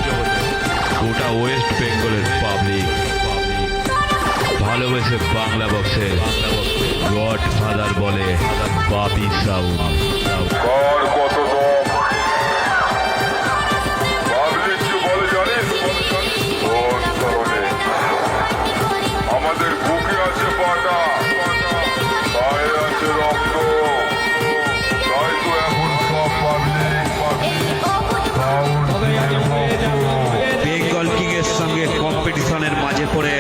জগতে গোটা ওয়েস্ট বেঙ্গলের পাবলিক ভালোবেসে বাংলা বক্সে গড ফাদার বলে বাপি সাউন্ড। কত দম পাবলিক কি বলে জানিস? ওর তরণে আমাদের বুকে আছে পাটা, পায়ে আছে রক্ত, তাই তো এখন সব পাবলিক বেঙ্গল কিং এর সঙ্গে কম্পিটিশনের মাঝে পড়ে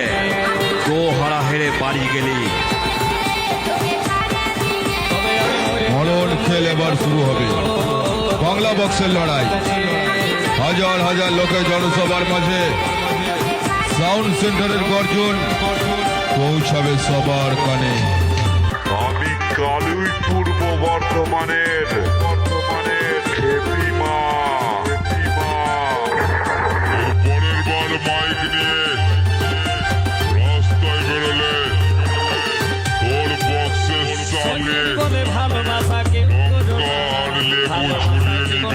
গো হারা হেরে বাড়ি গেলি। মরণ খেল এবার শুরু হবে, বাংলা বক্সের লড়াই। হাজার হাজার লোকের জনসভার মাঝে সাউন্ড সেন্টারের গর্জন পৌঁছাবে সবার কানে। আমি কালুই পূর্ব বর্ধমানের খেপিমা। পরের বার মাইক নিয়ে রাস্তায় বেরোলে তোর বক্সের সামনে লঙ্কা আর লেবু ঝুলিয়ে নিবি।